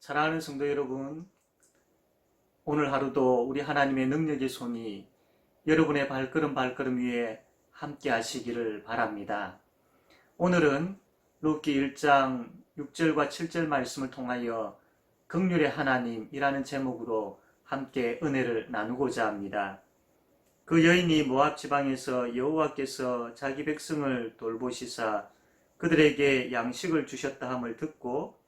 사랑하는 성도 여러분, 오늘 하루도 우리 하나님의 능력의 손이 여러분의 발걸음 위에 함께 하시기를 바랍니다. 오늘은 룻기 1장 6절과 7절 말씀을 통하여 긍휼의 하나님이라는 제목으로 함께 은혜를 나누고자 합니다. 그 여인이 모압 지방에서 여호와께서 자기 백성을 돌보시사 그들에게 양식을 주셨다 함을 듣고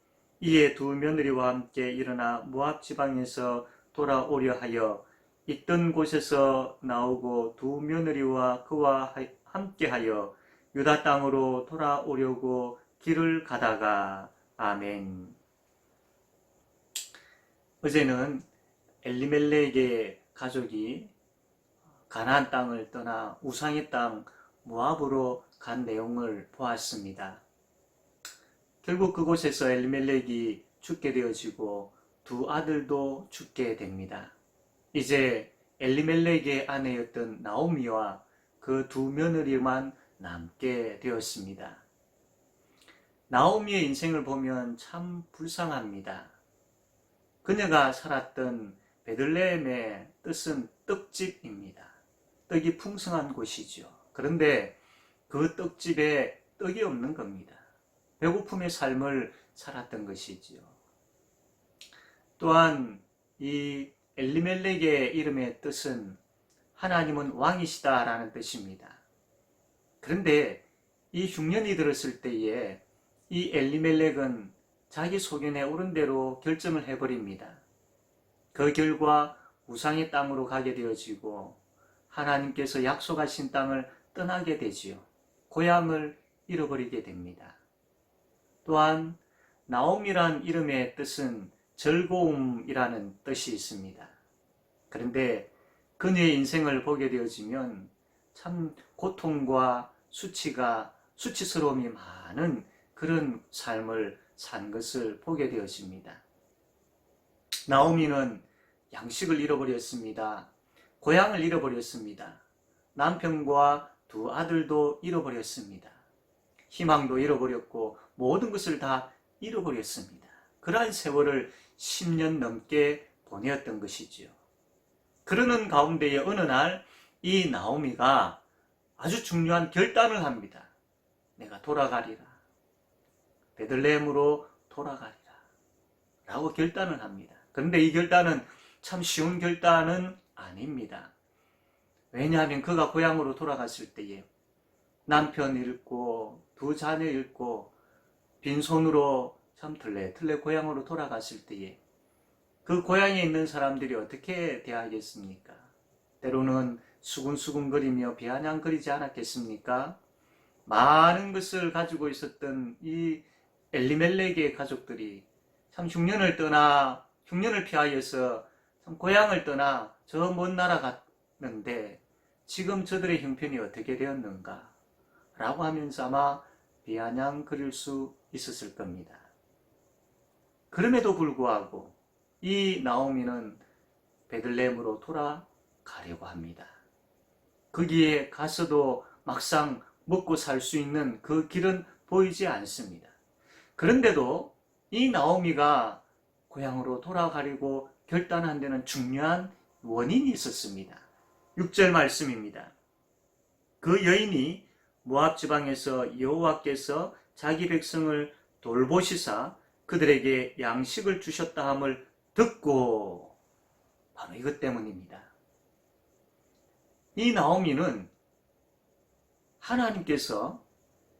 이에 두 며느리와 함께 일어나 모압 지방에서 돌아오려 하여 있던 곳에서 나오고 두 며느리와 그와 함께하여 유다 땅으로 돌아오려고 길을 가다가 아멘. 어제는 엘리멜렉의 가족이 가나안 땅을 떠나 우상의 땅 모압으로 간 내용을 보았습니다. 결국 그곳에서 엘리멜렉이 죽게 되어지고 두 아들도 죽게 됩니다. 이제 엘리멜렉의 아내였던 나오미와 그 두 며느리만 남게 되었습니다. 나오미의 인생을 보면 참 불쌍합니다. 그녀가 살았던 베들레헴의 뜻은 떡집입니다. 떡이 풍성한 곳이죠. 그런데 그 떡집에 떡이 없는 겁니다. 배고픔의 삶을 살았던 것이지요. 또한 이 엘리멜렉의 이름의 뜻은 하나님은 왕이시다 라는 뜻입니다. 그런데 이 흉년이 들었을 때에 이 엘리멜렉은 자기 소견에 옳은 대로 결정을 해버립니다. 그 결과 우상의 땅으로 가게 되어지고 하나님께서 약속하신 땅을 떠나게 되지요. 고향을 잃어버리게 됩니다. 또한 나옴이란 이름의 뜻은 즐거움이라는 뜻이 있습니다. 그런데 그녀의 인생을 보게 되어지면 참 고통과 수치스러움이 많은 그런 삶을 산 것을 보게 되어집니다. 나오미는 양식을 잃어버렸습니다. 고향을 잃어버렸습니다. 남편과 두 아들도 잃어버렸습니다. 희망도 잃어버렸고 모든 것을 다 잃어버렸습니다. 그러한 세월을 10년 넘게 보내었던 것이지요. 그러는 가운데에 어느 날 이 나오미가 아주 중요한 결단을 합니다. 내가 돌아가리라. 베들레헴으로 돌아가리라. 라고 결단을 합니다. 그런데 이 결단은 참 쉬운 결단은 아닙니다. 왜냐하면 그가 고향으로 돌아갔을 때에 남편 잃고 두 자녀 잃고 빈손으로 참 털레 고향으로 돌아갔을 때에 그 고향에 있는 사람들이 어떻게 대하겠습니까? 때로는 수군수군거리며 비아냥거리지 않았겠습니까? 많은 것을 가지고 있었던 이 엘리멜렉의 가족들이 참 흉년을 피하여서 참 고향을 떠나 저 먼 나라 갔는데 지금 저들의 형편이 어떻게 되었는가? 라고 하면서 아마 비아냥거릴 수 있었을 겁니다. 그럼에도 불구하고 이 나오미는 베들레헴으로 돌아가려고 합니다. 거기에 가서도 막상 먹고 살 수 있는 그 길은 보이지 않습니다. 그런데도 이 나오미가 고향으로 돌아가려고 결단한 데는 중요한 원인이 있었습니다. 6절 말씀입니다. 그 여인이 모압 지방에서 여호와께서 자기 백성을 돌보시사 그들에게 양식을 주셨다 함을 듣고 바로 이것 때문입니다. 이 나오미는 하나님께서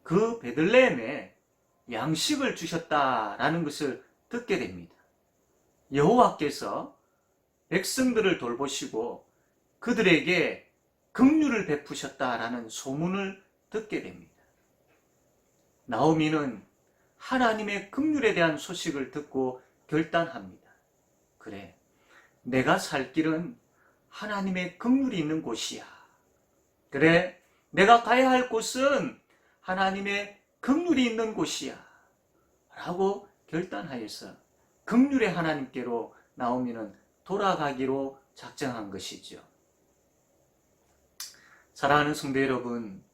그 베들레헴에 양식을 주셨다라는 것을 듣게 됩니다. 여호와께서 백성들을 돌보시고 그들에게 긍휼을 베푸셨다라는 소문을 듣게 됩니다. 나오미는 하나님의 긍휼에 대한 소식을 듣고 결단합니다. 그래, 내가 살 길은 하나님의 긍휼이 있는 곳이야. 그래, 내가 가야 할 곳은 하나님의 긍휼이 있는 곳이야. 라고 결단하여서 긍휼의 하나님께로 나오미는 돌아가기로 작정한 것이죠. 사랑하는 성도 여러분,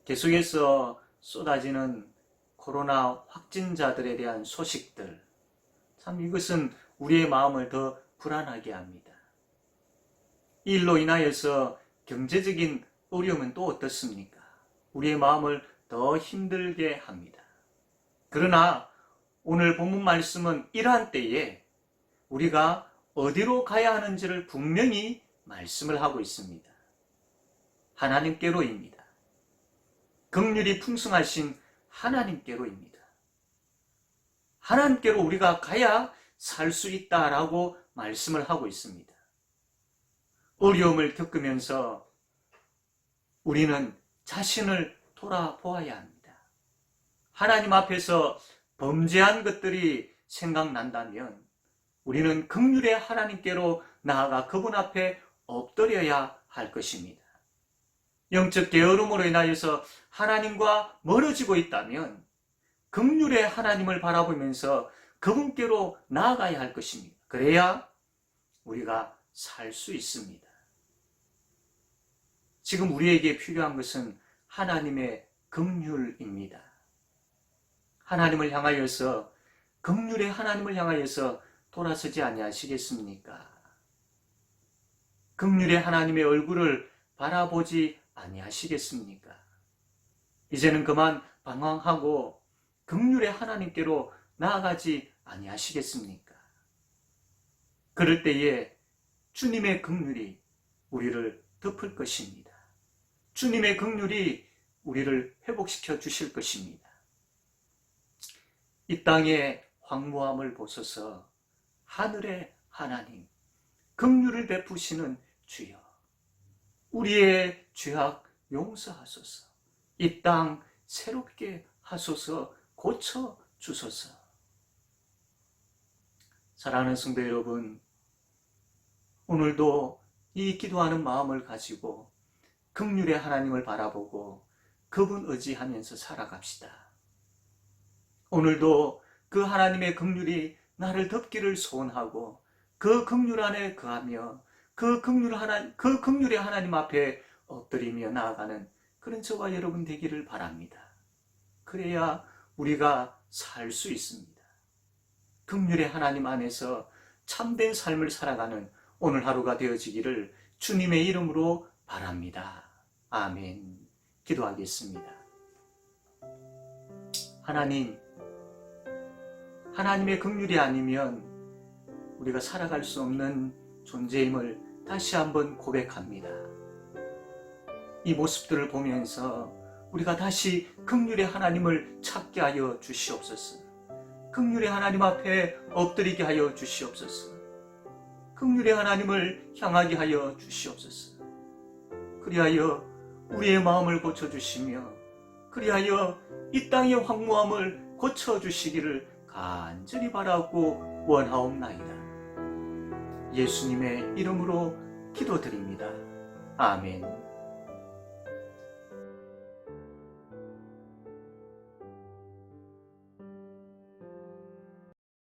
계속해서 쏟아지는 코로나 확진자들에 대한 소식들, 참 이것은 우리의 마음을 더 불안하게 합니다. 이 일로 인하여서 경제적인 어려움은 또 어떻습니까? 우리의 마음을 더 힘들게 합니다. 그러나 오늘 본문 말씀은 이러한 때에 우리가 어디로 가야 하는지를 분명히 말씀을 하고 있습니다. 하나님께로입니다. 긍휼이 풍성하신 하나님께로입니다. 하나님께로 우리가 가야 살 수 있다라고 말씀을 하고 있습니다. 어려움을 겪으면서 우리는 자신을 돌아보아야 합니다. 하나님 앞에서 범죄한 것들이 생각난다면 우리는 긍휼의 하나님께로 나아가 그분 앞에 엎드려야 할 것입니다. 영적 게으름으로 인하여서 하나님과 멀어지고 있다면 긍휼의 하나님을 바라보면서 그분께로 나아가야 할 것입니다. 그래야 우리가 살 수 있습니다. 지금 우리에게 필요한 것은 하나님의 긍휼입니다. 하나님을 향하여서 긍휼의 하나님을 향하여서 돌아서지 아니하시겠습니까? 긍휼의 하나님의 얼굴을 바라보지 아니하시겠습니까? 이제는 그만 방황하고 긍휼의 하나님께로 나아가지 아니하시겠습니까? 그럴 때에 주님의 긍휼이 우리를 덮을 것입니다. 주님의 긍휼이 우리를 회복시켜 주실 것입니다. 이 땅의 황무함을 보소서. 하늘의 하나님, 긍휼을 베푸시는 주여, 우리의 죄악 용서하소서. 이 땅 새롭게 하소서. 고쳐 주소서. 사랑하는 성도 여러분, 오늘도 이 기도하는 마음을 가지고 긍휼의 하나님을 바라보고 그분 의지하면서 살아갑시다. 오늘도 그 하나님의 긍휼이 나를 덮기를 소원하고 그 긍휼 안에 거하며 그 긍휼의 하나님 앞에 엎드리며 나아가는 그런 저와 여러분 되기를 바랍니다. 그래야 우리가 살 수 있습니다. 긍휼의 하나님 안에서 참된 삶을 살아가는 오늘 하루가 되어지기를 주님의 이름으로 바랍니다. 아멘. 기도하겠습니다. 하나님, 하나님의 긍휼이 아니면 우리가 살아갈 수 없는 존재임을 다시 한번 고백합니다. 이 모습들을 보면서 우리가 다시 긍휼의 하나님을 찾게 하여 주시옵소서. 긍휼의 하나님 앞에 엎드리게 하여 주시옵소서. 긍휼의 하나님을 향하게 하여 주시옵소서. 그리하여 우리의 마음을 고쳐주시며 그리하여 이 땅의 황무함을 고쳐주시기를 간절히 바라고 원하옵나이다. 예수님의 이름으로 기도드립니다. 아멘.